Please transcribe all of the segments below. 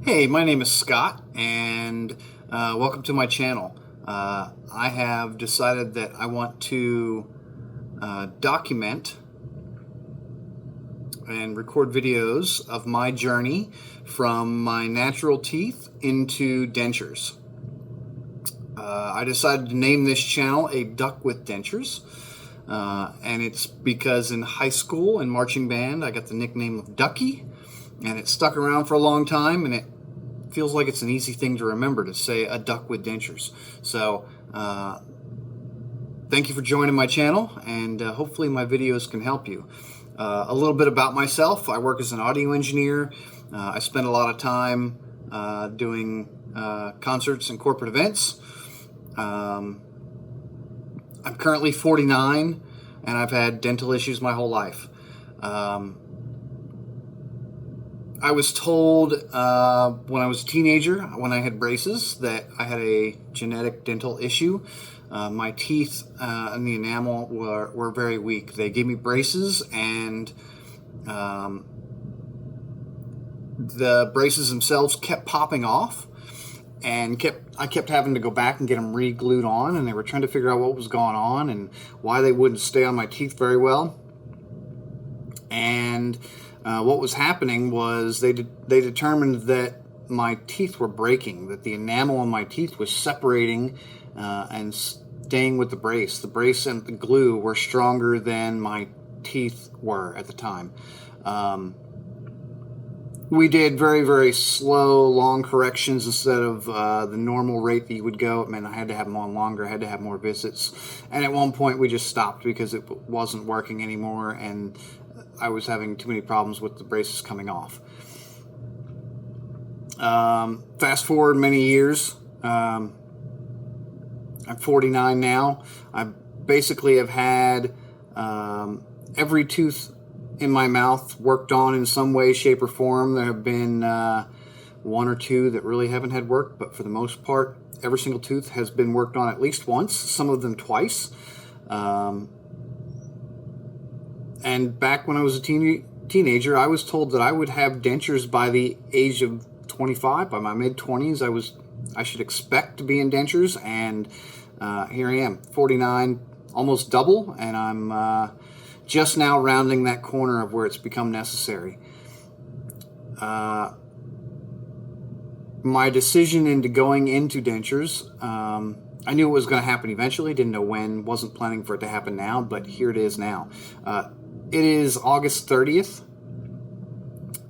Hey, my name is Scott, and welcome to my channel. I have decided that I want to document and record videos of my journey from my natural teeth into dentures. I decided to name this channel A Duck with Dentures, and it's because in high school and marching band I got the nickname of Duckie, and it stuck around for a long time, and it feels like it's an easy thing to remember to say a duck with dentures. So thank you for joining my channel, and hopefully my videos can help you. A little bit about myself: I work as an audio engineer. I spend a lot of time doing concerts and corporate events. I'm currently 49, and I've had dental issues my whole life. I was told when I was a teenager, when I had braces, that I had a genetic dental issue. My teeth and the enamel were very weak. They gave me braces, and the braces themselves kept popping off, and I kept having to go back and get them re-glued on, and they were trying to figure out what was going on and why they wouldn't stay on my teeth very well. And what was happening was they determined that my teeth were breaking, that the enamel on my teeth was separating and staying with the brace. The brace and the glue were stronger than my teeth were at the time. We did very, very slow, long corrections instead of the normal rate that you would go. It meant I had to have them on longer, I had to have more visits. And at one point we just stopped because it wasn't working anymore, and I was having too many problems with the braces coming off. Fast forward many years. I'm 49 now. I basically have had every tooth in my mouth worked on in some way, shape, or form. There have been one or two that really haven't had work, but for the most part, every single tooth has been worked on at least once, some of them twice. And back when I was a teenager, I was told that I would have dentures by the age of 25. By my mid-20s, I should expect to be in dentures, and here I am, 49, almost double, and I'm just now rounding that corner of where it's become necessary. My decision into going into dentures, I knew it was going to happen eventually, didn't know when, wasn't planning for it to happen now, but here it is now. It is August 30th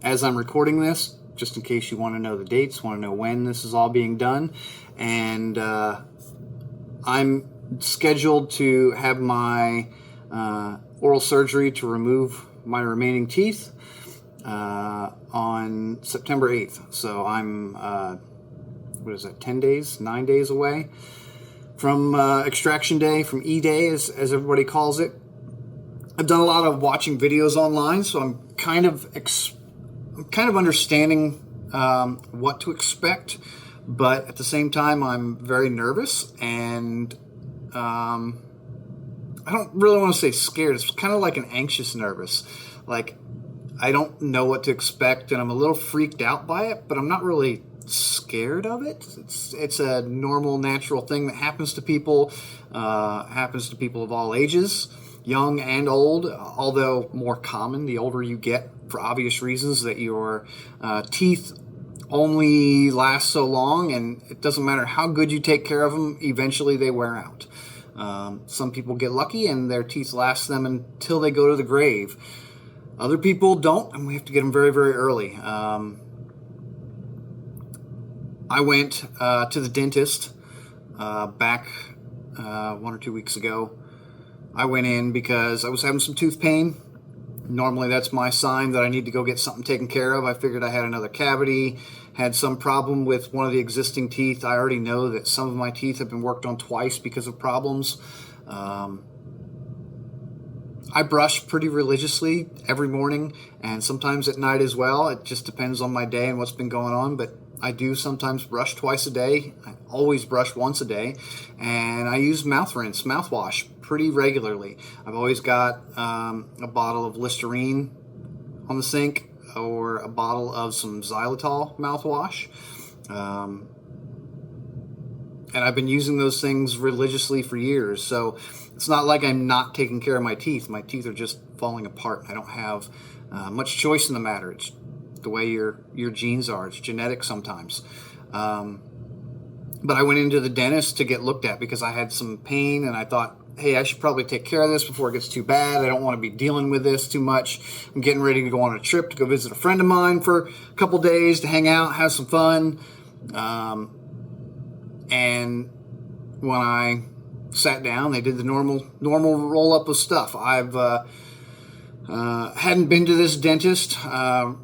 as I'm recording this, just in case you want to know the dates, want to know when this is all being done. And I'm scheduled to have my oral surgery to remove my remaining teeth on September 8th. So I'm, 10 days, 9 days away from extraction day, from E-Day, as everybody calls it. I've done a lot of watching videos online, so I'm kind of understanding what to expect, but at the same time, I'm very nervous, and I don't really want to say scared. It's kind of like an anxious nervous. Like, I don't know what to expect, and I'm a little freaked out by it, but I'm not really scared of it. It's a normal, natural thing that happens to people. Happens to people of all ages, young and old, although more common the older you get, for obvious reasons, that your teeth only last so long, and it doesn't matter how good you take care of them, eventually they wear out. Some people get lucky and their teeth last them until they go to the grave. Other people don't, and we have to get them very, very early. I went to the dentist back 1 or 2 weeks ago. I went in because I was having some tooth pain. Normally that's my sign that I need to go get something taken care of. I figured I had another cavity, had some problem with one of the existing teeth. I already know that some of my teeth have been worked on twice because of problems. I brush pretty religiously every morning and sometimes at night as well. It just depends on my day and what's been going on, but I do sometimes brush twice a day. I always brush once a day, and I use mouthwash pretty regularly. I've always got a bottle of Listerine on the sink, or a bottle of some xylitol mouthwash. And I've been using those things religiously for years. So it's not like I'm not taking care of my teeth. My teeth are just falling apart. I don't have much choice in the matter. It's the way your genes are. It's genetic sometimes. But I went into the dentist to get looked at because I had some pain, and I thought, hey, I should probably take care of this before it gets too bad. I don't want to be dealing with this too much. I'm getting ready to go on a trip to go visit a friend of mine for a couple days to hang out, have some fun. And when I sat down, they did the normal roll up of stuff. I've hadn't been to this dentist. The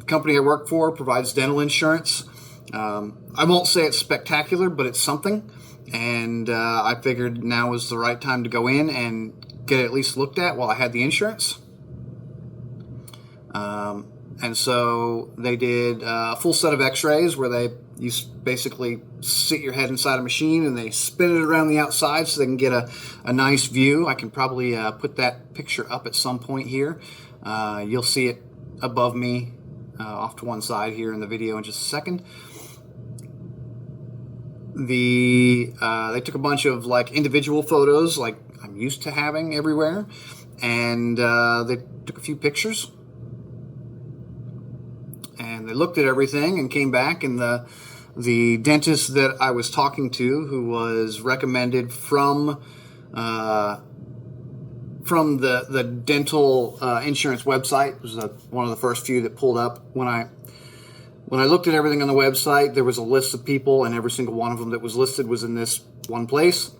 company I work for provides dental insurance. I won't say it's spectacular, but it's something. And I figured now was the right time to go in and get it at least looked at while I had the insurance. And so they did a full set of x-rays where you basically sit your head inside a machine and they spin it around the outside so they can get a nice view. I can probably put that picture up at some point here. You'll see it above me off to one side here in the video in just a second. They took a bunch of like individual photos like I'm used to having everywhere, and they took a few pictures. And they looked at everything and came back, and the dentist that I was talking to, who was recommended from the dental insurance website, was one of the first few that pulled up. When I looked at everything on the website, there was a list of people, and every single one of them that was listed was in this one place.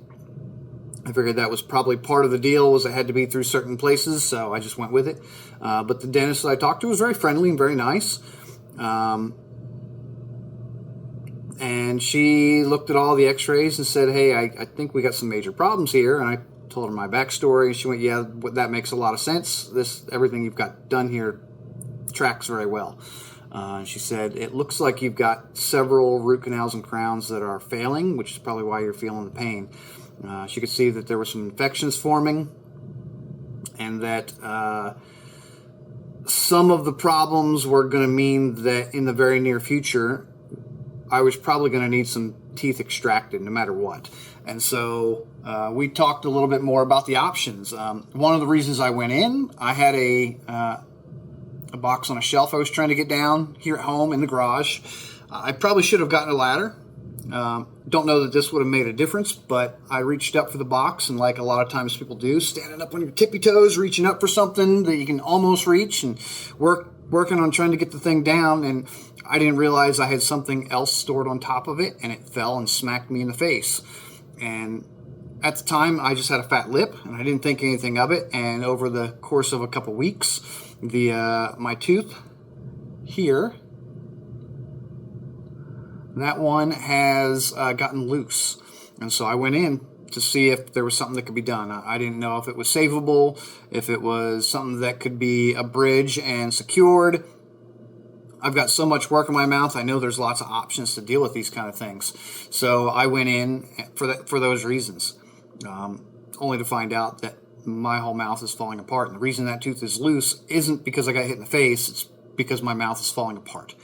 I figured that was probably part of the deal, was it had to be through certain places, so I just went with it. But the dentist that I talked to was very friendly and very nice. And she looked at all the x-rays and said, hey, I think we got some major problems here. And I told her my backstory, and she went, yeah, that makes a lot of sense. Everything you've got done here tracks very well. She said, it looks like you've got several root canals and crowns that are failing, which is probably why you're feeling the pain. She could see that there were some infections forming, and that some of the problems were going to mean that in the very near future, I was probably going to need some teeth extracted no matter what. And so we talked a little bit more about the options. One of the reasons I went in, I had a box on a shelf I was trying to get down here at home in the garage. I probably should have gotten a ladder. Don't know that this would have made a difference, but I reached up for the box, and like a lot of times people do, standing up on your tippy toes, reaching up for something that you can almost reach, and working on trying to get the thing down, and I didn't realize I had something else stored on top of it, and it fell and smacked me in the face. And at the time, I just had a fat lip, and I didn't think anything of it, and over the course of a couple weeks, my tooth here, that one has gotten loose. And so I went in to see if there was something that could be done. I didn't know if it was savable, if it was something that could be abridged and secured. I've got so much work in my mouth, I know there's lots of options to deal with these kind of things. So I went in for those reasons, only to find out that my whole mouth is falling apart. And the reason that tooth is loose isn't because I got hit in the face, it's because my mouth is falling apart.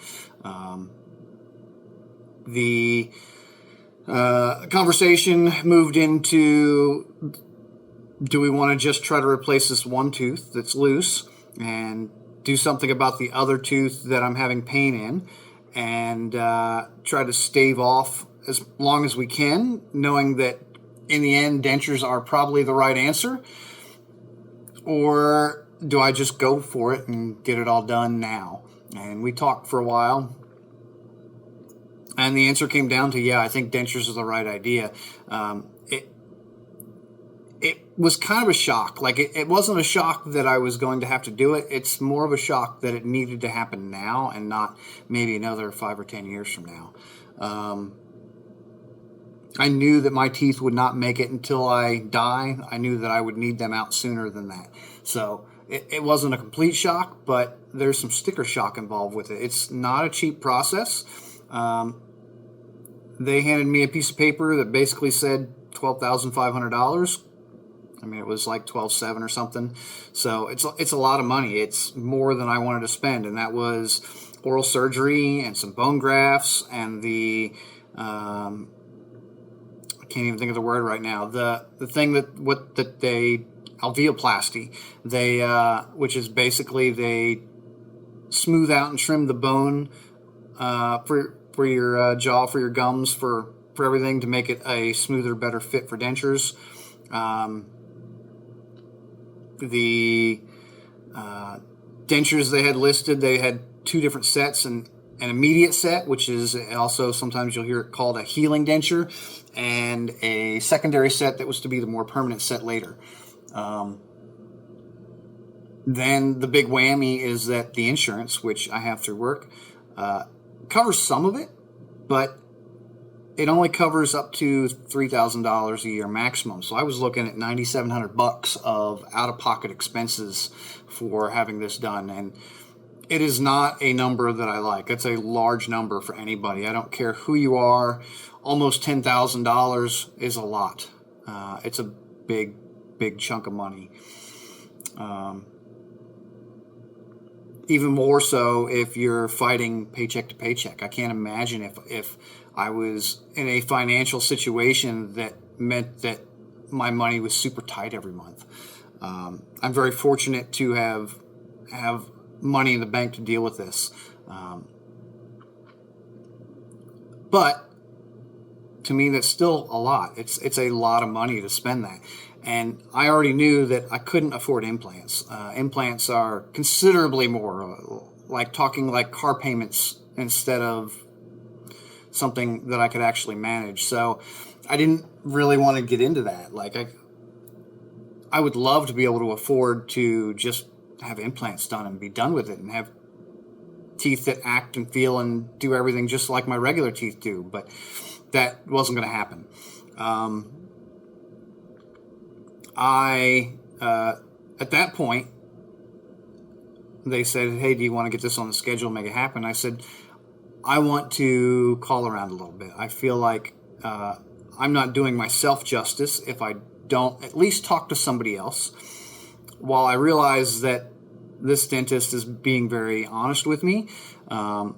The conversation moved into, do we want to just try to replace this one tooth that's loose and do something about the other tooth that I'm having pain in, and try to stave off as long as we can, knowing that in the end dentures are probably the right answer? Or do I just go for it and get it all done now? And we talked for a while, and the answer came down to, yeah, I think dentures are the right idea. It was kind of a shock. Like, it wasn't a shock that I was going to have to do it. It's more of a shock that it needed to happen now and not maybe another 5 or 10 years from now. I knew that my teeth would not make it until I die. I knew that I would need them out sooner than that. So it wasn't a complete shock, but there's some sticker shock involved with it. It's not a cheap process. They handed me a piece of paper that basically said $12,500. I mean, it was like 12.7 or something. So it's a lot of money. It's more than I wanted to spend, and that was oral surgery and some bone grafts and the I can't even think of the word right now. The thing that they alveoplasty, they which is basically they smooth out and trim the bone for your jaw, for your gums, for everything to make it a smoother, better fit for dentures. The dentures they had listed, they had two different sets, and an immediate set, which is also sometimes you'll hear it called a healing denture, and a secondary set that was to be the more permanent set later. Then the big whammy is that the insurance, which I have through work, covers some of it, but it only covers up to $3,000 a year maximum. So I was looking at $9,700 of out-of-pocket expenses for having this done, and it is not a number that I like. It's a large number for anybody. I don't care who you are. Almost $10,000 is a lot. It's a big, big chunk of money. Even more so if you're fighting paycheck to paycheck. I can't imagine if I was in a financial situation that meant that my money was super tight every month. I'm very fortunate to have money in the bank to deal with this. But to me, that's still a lot. It's a lot of money to spend that. And I already knew that I couldn't afford implants. Implants are considerably more, like talking like car payments instead of something that I could actually manage. So I didn't really want to get into that. Like I would love to be able to afford to just have implants done and be done with it and have teeth that act and feel and do everything just like my regular teeth do. But that wasn't going to happen. At that point, they said, hey, do you want to get this on the schedule and make it happen? I said, I want to call around a little bit. I feel like I'm not doing myself justice if I don't at least talk to somebody else. While I realize that this dentist is being very honest with me, I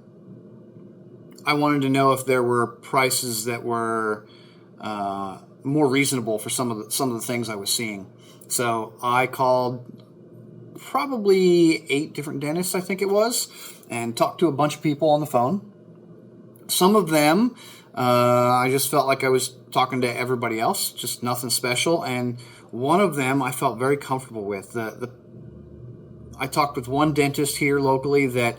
wanted to know if there were prices that were more reasonable for some of the things I was seeing. So I called probably 8 different dentists, I think it was, and talked to a bunch of people on the phone. Some of them, I just felt like I was talking to everybody else, just nothing special. And one of them I felt very comfortable with. I talked with one dentist here locally that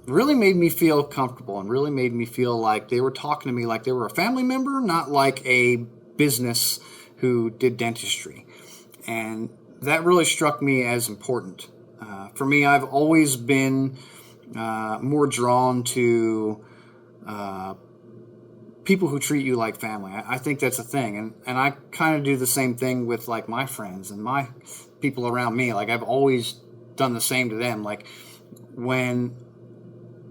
really made me feel comfortable and really made me feel like they were talking to me like they were a family member, not like a business who did dentistry. And that really struck me as important. For me, I've always been more drawn to people who treat you like family. I think that's a thing. And I kind of do the same thing with like my friends and my people around me. Like I've always done the same to them. Like when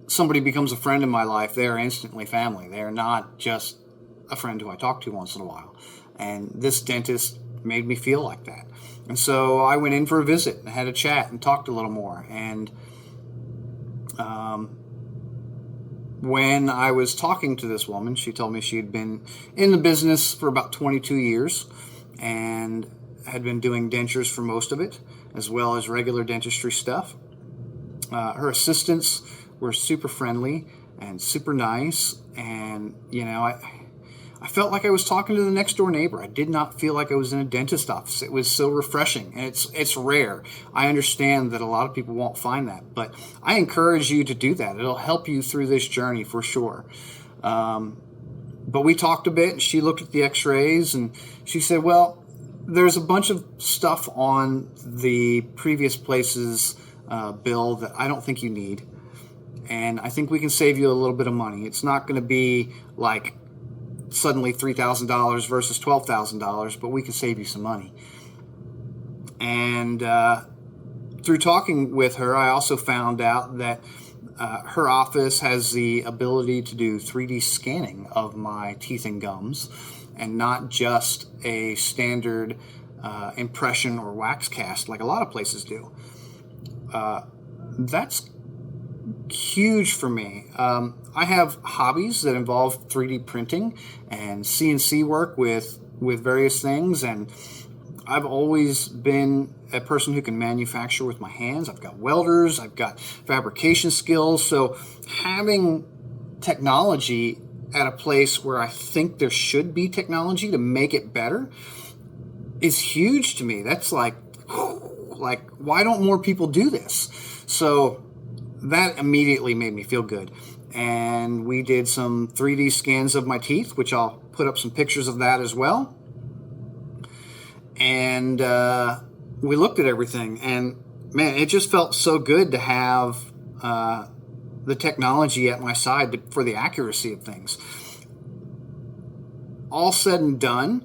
somebody becomes a friend in my life, they are instantly family. They are not just a friend who I talk to once in a while. And this dentist made me feel like that. And so I went in for a visit and had a chat and talked a little more. And when I was talking to this woman, she told me she had been in the business for about 22 years and had been doing dentures for most of it, as well as regular dentistry stuff. Her assistants were super friendly and super nice. And, you know, I felt like I was talking to the next door neighbor. I did not feel like I was in a dentist office. It was so refreshing, and it's rare. I understand that a lot of people won't find that, but I encourage you to do that. It'll help you through this journey for sure. But we talked a bit, and she looked at the x-rays, and she said, well, there's a bunch of stuff on the previous place's bill that I don't think you need, and I think we can save you a little bit of money. It's not going to be like suddenly $3,000 versus $12,000, but we can save you some money. And through talking with her, I also found out that her office has the ability to do 3D scanning of my teeth and gums, and not just a standard impression or wax cast like a lot of places do. That's huge for me. I have hobbies that involve 3D printing and CNC work with various things, and I've always been a person who can manufacture with my hands. I've got welders, I've got fabrication skills, so having technology at a place where I think there should be technology to make it better is huge to me. That's like why don't more people do this? So that immediately made me feel good. And we did some 3D scans of my teeth, which I'll put up some pictures of that as well. And we looked at everything, and man, it just felt so good to have the technology at my side for the accuracy of things. All said and done,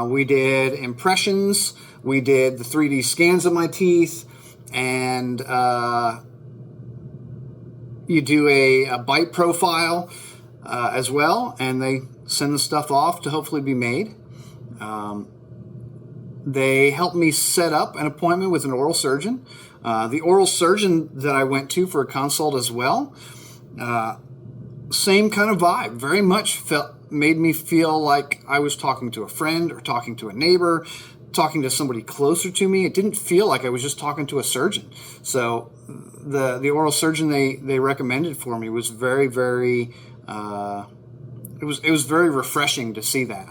we did impressions, we did the 3D scans of my teeth, and you do a bite profile as well, and they send the stuff off to hopefully be made. They helped me set up an appointment with an oral surgeon. The oral surgeon that I went to for a consult as well, same kind of vibe. Very much made me feel like I was talking to a friend or talking to a neighbor, talking to somebody closer to me. It didn't feel like I was just talking to a surgeon. So the oral surgeon they recommended for me was very, very it was very refreshing to see that.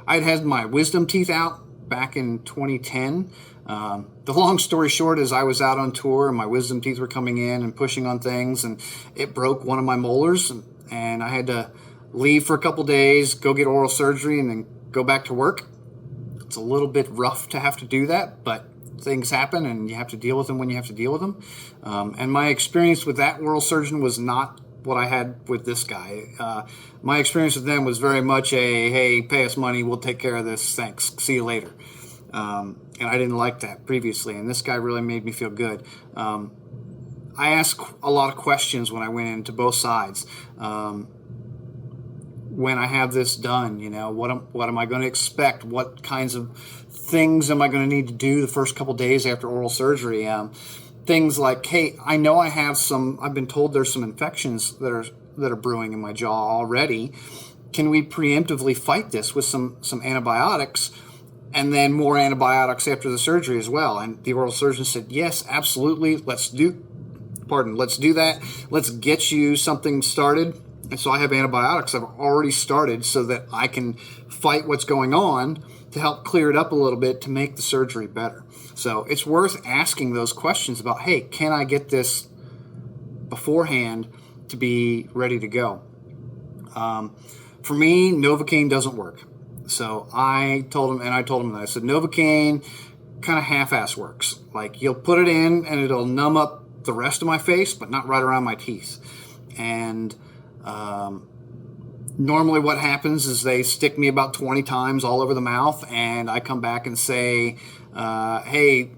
I'd had my wisdom teeth out back in 2010. The long story short is I was out on tour and my wisdom teeth were coming in and pushing on things, and it broke one of my molars, and I had to leave for a couple days, go get oral surgery, and then go back to work. It's a little bit rough to have to do that, but things happen and you have to deal with them when you have to deal with them. And my experience with that oral surgeon was not what I had with this guy. My experience with them was very much hey, pay us money, we'll take care of this, thanks, see you later. And I didn't like that previously, and this guy really made me feel good. I asked a lot of questions when I went into both sides. When I have this done, what am I going to expect? What kinds of things am I going to need to do the first couple days after oral surgery? Things like, hey, I know I've been told there's some infections that are brewing in my jaw already. Can we preemptively fight this with some antibiotics, and then more antibiotics after the surgery as well? And the oral surgeon said, yes, absolutely. Let's do that. Let's get you something started. And so I have antibiotics I've already started so that I can fight what's going on to help clear it up a little bit to make the surgery better. So it's worth asking those questions about, hey, can I get this beforehand to be ready to go? For me, Novocaine doesn't work. So I told him that. I said, Novocaine kind of half-ass works. Like, you'll put it in and it'll numb up the rest of my face, but not right around my teeth. And normally what happens is they stick me about 20 times all over the mouth, and I come back and say, hey,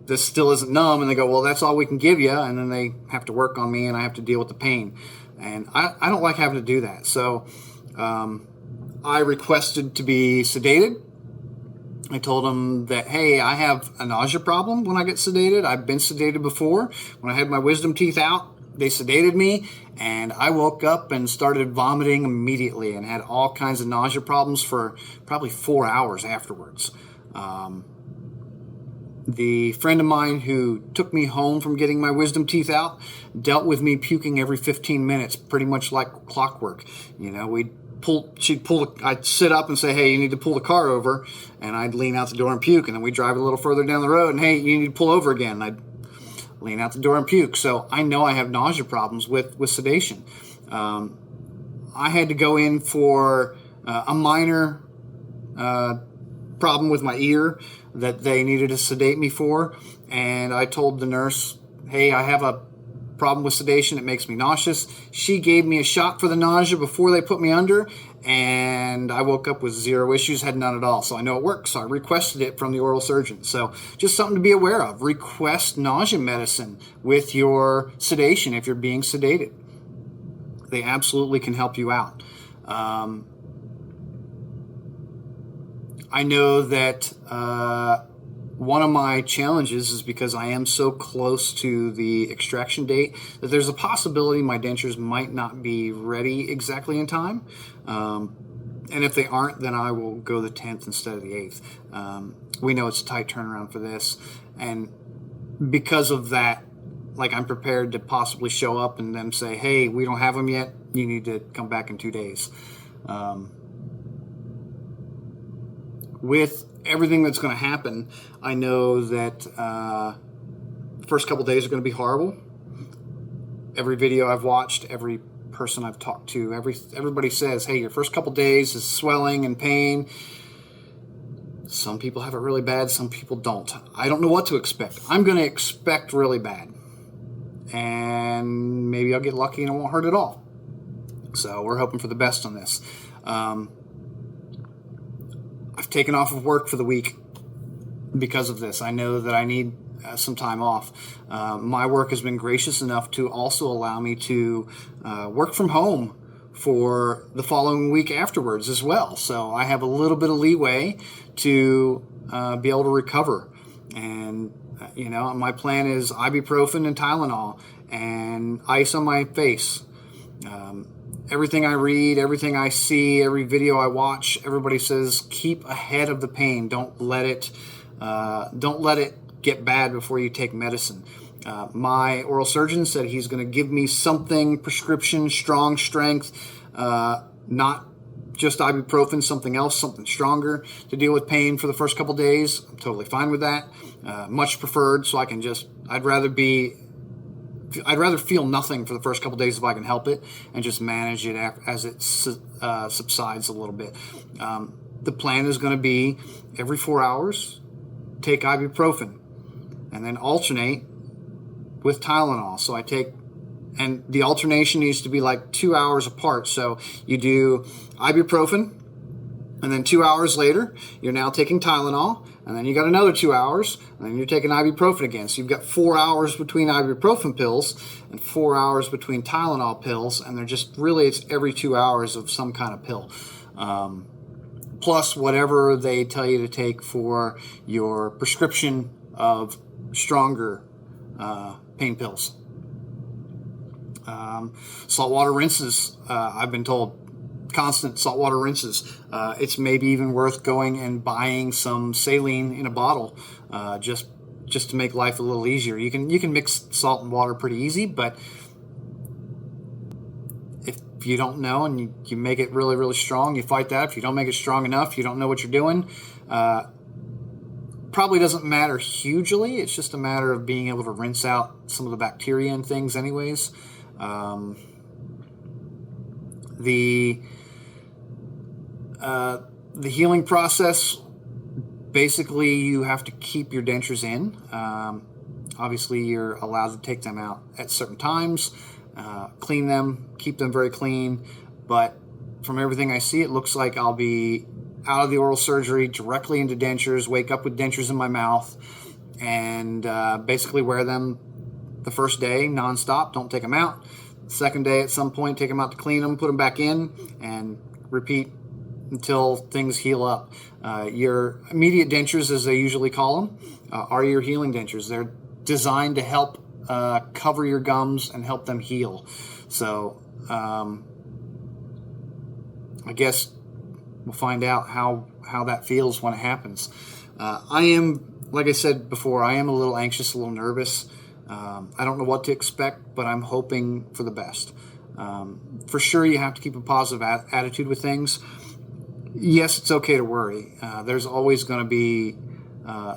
this still isn't numb. And they go, well, that's all we can give you. And then they have to work on me and I have to deal with the pain. And I don't like having to do that. So I requested to be sedated. I told them that, hey, I have a nausea problem when I get sedated. I've been sedated before. When I had my wisdom teeth out, they sedated me, and I woke up and started vomiting immediately and had all kinds of nausea problems for probably 4 hours afterwards. The friend of mine who took me home from getting my wisdom teeth out dealt with me puking every 15 minutes, pretty much like clockwork. I'd sit up and say, hey, you need to pull the car over, and I'd lean out the door and puke, and then we'd drive a little further down the road, and hey, you need to pull over again. And I'd lean out the door and puke. So I know I have nausea problems with sedation. I had to go in for a minor problem with my ear that they needed to sedate me for, and I told the nurse, hey, I have a problem with sedation. It makes me nauseous. She gave me a shot for the nausea before they put me under, and I woke up with zero issues, had none at all. So I know it works. So I requested it from the oral surgeon. So just something to be aware of. Request nausea medicine with your sedation if you're being sedated. They absolutely can help you out. I know that one of my challenges is because I am so close to the extraction date that there's a possibility my dentures might not be ready exactly in time. And if they aren't, then I will go the 10th instead of the 8th. We know it's a tight turnaround for this. And because of that, like, I'm prepared to possibly show up and them say, hey, we don't have them yet. You need to come back in 2 days. With everything that's going to happen, I know that the first couple days are going to be horrible. Every video I've watched, every person I've talked to, everybody says, hey, your first couple days is swelling and pain. Some people have it really bad, some people don't. I don't know what to expect. I'm going to expect really bad. And maybe I'll get lucky and it won't hurt at all. So we're hoping for the best on this. I've taken off of work for the week because of this. I know that I need some time off. My work has been gracious enough to also allow me to work from home for the following week afterwards as well. So I have a little bit of leeway to be able to recover. And, my plan is ibuprofen and Tylenol and ice on my face. Everything I read, everything I see, every video I watch, everybody says keep ahead of the pain. Don't let it get bad before you take medicine. My oral surgeon said he's going to give me something prescription, strong strength, not just ibuprofen, something else, something stronger to deal with pain for the first couple days. I'm totally fine with that. Much preferred, so I'd rather feel nothing for the first couple days if I can help it, and just manage it as it subsides a little bit. The plan is going to be every 4 hours, take ibuprofen, and then alternate with Tylenol. So and the alternation needs to be like 2 hours apart. So you do ibuprofen, and then 2 hours later, you're now taking Tylenol, and then you got another 2 hours, and then you're taking ibuprofen again. So you've got 4 hours between ibuprofen pills and 4 hours between Tylenol pills, and it's every 2 hours of some kind of pill. Plus whatever they tell you to take for your prescription of stronger pain pills. Saltwater rinses, I've been told. Constant saltwater rinses. It's maybe even worth going and buying some saline in a bottle, just to make life a little easier. You can mix salt and water pretty easy, but if you don't know and you make it really, really strong, you fight that. If you don't make it strong enough, you don't know what you're doing. Probably doesn't matter hugely. It's just a matter of being able to rinse out some of the bacteria and things anyways. The healing process, basically you have to keep your dentures in. Obviously you're allowed to take them out at certain times, clean them, keep them very clean. But from everything I see, it looks like I'll be out of the oral surgery directly into dentures, wake up with dentures in my mouth, and basically wear them the first day nonstop. Don't take them out. The second day at some point, take them out to clean them, put them back in, and repeat until things heal up. Your immediate dentures, as they usually call them, are your healing dentures. They're designed to help cover your gums and help them heal. So I guess we'll find out how that feels when it happens. I am, like I said before, I am a little anxious, a little nervous. I don't know what to expect, but I'm hoping for the best. For sure, you have to keep a positive attitude with things. Yes, it's okay to worry. There's always going to be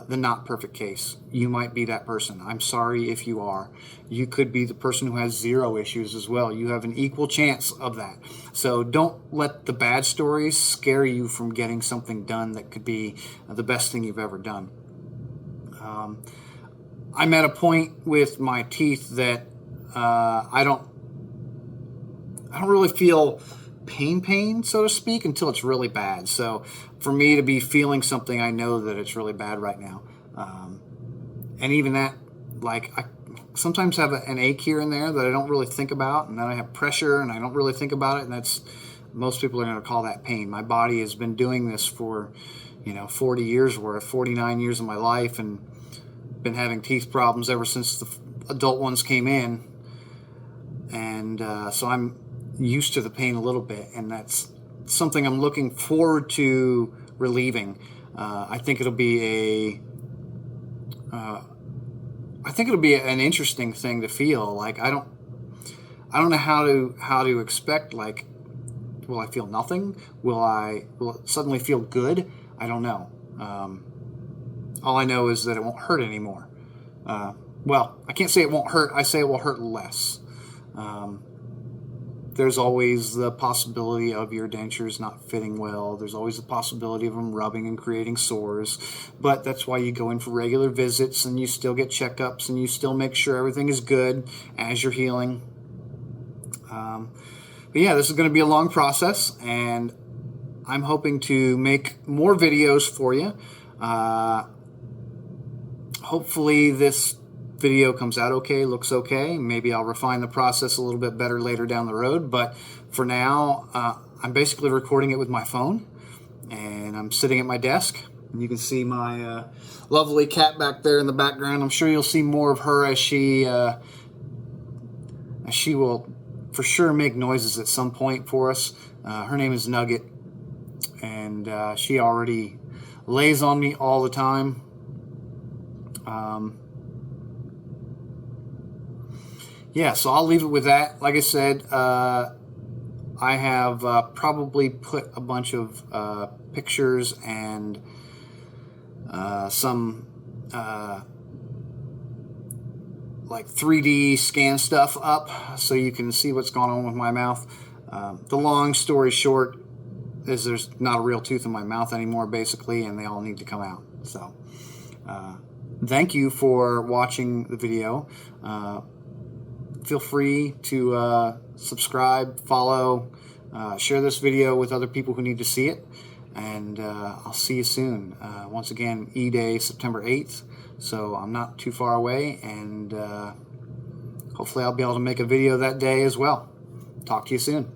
the not perfect case. You might be that person. I'm sorry if you are. You could be the person who has zero issues as well. You have an equal chance of that. So don't let the bad stories scare you from getting something done that could be the best thing you've ever done. I'm at a point with my teeth that I don't really feel pain, so to speak, until it's really bad. So for me to be feeling something, I know that it's really bad right now. And even that, like, I sometimes have an ache here and there that I don't really think about, and then I have pressure and I don't really think about it, and most people are going to call that pain. My body has been doing this for 40 years worth, 49 years of my life, and been having teeth problems ever since the adult ones came in. And so I'm used to the pain a little bit, and that's something I'm looking forward to relieving. I think it'll be an interesting thing to feel. Like I don't know how to expect. Like, will I feel nothing? Will it suddenly feel good? I don't know. All I know is that it won't hurt anymore. Well, I can't say it won't hurt. I say it will hurt less. There's always the possibility of your dentures not fitting well. There's always the possibility of them rubbing and creating sores. But that's why you go in for regular visits, and you still get checkups, and you still make sure everything is good as you're healing. But yeah, this is going to be a long process, and I'm hoping to make more videos for you. Hopefully this video comes out okay, looks okay. Maybe I'll refine the process a little bit better later down the road, but for now, I'm basically recording it with my phone, and I'm sitting at my desk. And you can see my lovely cat back there in the background. I'm sure you'll see more of her as she will for sure make noises at some point for us. Her name is Nugget, and she already lays on me all the time. Yeah, so I'll leave it with that. Like I said, I have probably put a bunch of pictures and some like 3D scan stuff up so you can see what's going on with my mouth. The long story short is there's not a real tooth in my mouth anymore, basically, and they all need to come out. So thank you for watching the video. Feel free to subscribe, follow, share this video with other people who need to see it, and I'll see you soon. Once again, E-Day, September 8th, so I'm not too far away, and hopefully I'll be able to make a video that day as well. Talk to you soon.